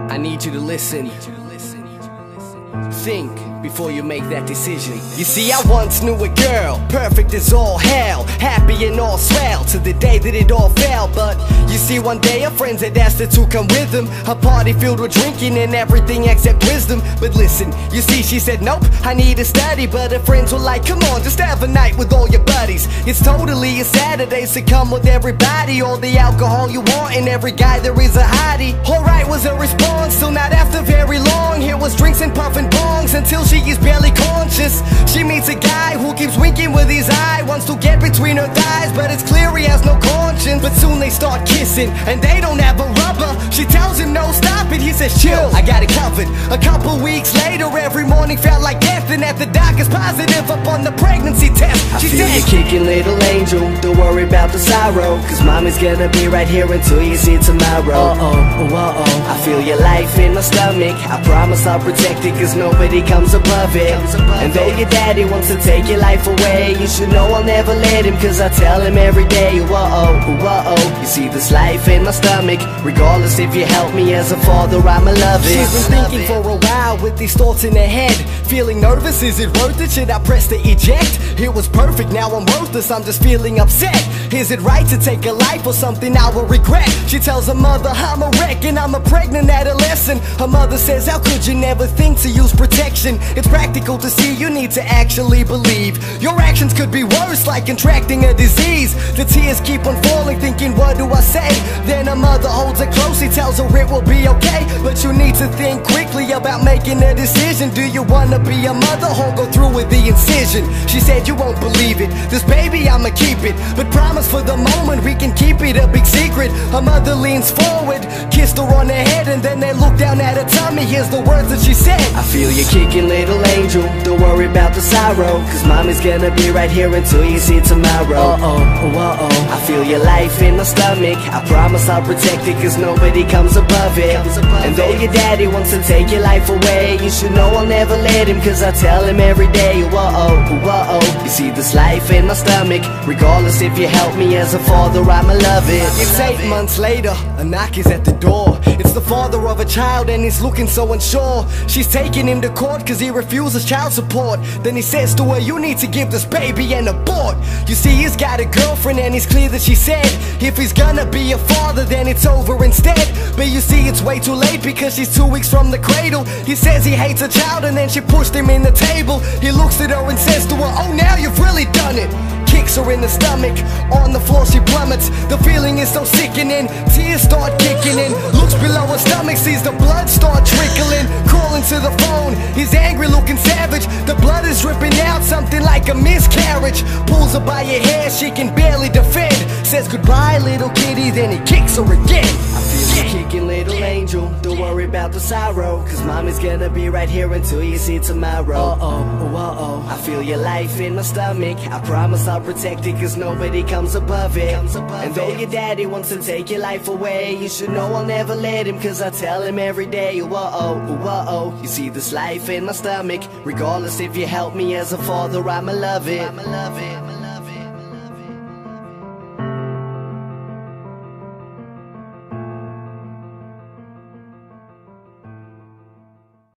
I need you to listen. Think before you make that decision. You see, I once knew a girl, perfect as all hell, happy and all swell, to the day that it all fell. But you see, one day her friends had asked her to come with them. A party filled with drinking and everything except wisdom. But listen, you see, she said nope, I need to study. But her friends were like, come on, just have a night with all your buddies. It's totally a Saturday, so come with everybody. All the alcohol you want, and every guy there is a hottie. Alright was her response, so not after very long. Here was drinks and puffing bongs until she is barely conscious. She meets a guy who keeps winking with his eye, wants to get between her thighs, but it's clear he has no conscience. But soon they start kissing, and they don't have a rubber. She tells him no, stop it, he says chill, I got it covered. A couple weeks later, every morning felt like death, and at the doctor's positive up on the pregnancy test. She said, I feel you kicking, little angel, don't worry about the sorrow, cause mommy's gonna be right here until you see tomorrow. I feel your life in my stomach, I promise I'll protect it, cause nobody comes above it. And though your daddy wants to take your life away, you should know I'll never let him, cause I tell him every day. You see this life in my stomach, regardless if you help me as a father, I'ma love it. She's been thinking for a while with these thoughts in her head, feeling nervous, is it worth it, should I press the eject? It was perfect, now I'm worthless, I'm just feeling upset. Is it right to take a life or something I will regret? She tells her mother I'm a wreck and I'm a pregnant adolescent. Her mother says, how could you never think to use protection? It's practical to see, you need to actually believe. Your actions could be worse, like contracting a disease. The tears keep on falling, thinking what do I say? Then her mother holds her closely, tells her it will be okay, but you need to think quickly about making a decision. Do you wanna be a mother or go through with the incision? She said you won't believe it, this baby I'ma keep it, but promise for the moment we can keep it a big secret. Her mother leans forward, kissed her on the head, and then they look down at her tummy. Here's the words that she said, I feel you kicking, little angel, don't worry about the sorrow, cause mommy's gonna be right here until you see tomorrow. I feel your life in my stomach, I promise I'll protect it, cause nobody comes above it. And though your daddy wants to take your life away, you should know I'll never let him, cause I tell him every day. You see this life in my stomach, regardless if you help me as a father, I'ma love it. It's 8 months later, a knock is at the door. It's the father of a child and he's looking so unsure. She's taking him to court cause he refuses child support. Then he says to her, you need to give this baby an abort. You see, he's got a girlfriend and it's clear that she said if he's gonna be a father then it's over instead. But you see, it's way too late because she's 2 weeks from the cradle. He says he hates a child and then she pushed him in the table. He looks at her and says to her, oh, now you've really done it. Kicks her in the stomach, on the floor she plummets. The feeling is so sickening, tears start kicking in. Looks below her stomach, sees the blood start trickling. Calling to the phone, he's angry looking savage. The blood is dripping out, something like a miscarriage. Pulls her by her hair, she can barely defend. Says goodbye little kitty, then he kicks her again. I feel you kicking, little angel, don't worry about the sorrow, cause mommy's gonna be right here until you see tomorrow. I feel your life in my stomach, I promise I'll protect it, cause nobody comes above it. And though your daddy wants to take your life away, you should know I'll never let him, cause I tell him every day. You see this life in my stomach, regardless if you help me as a father, I'ma love it.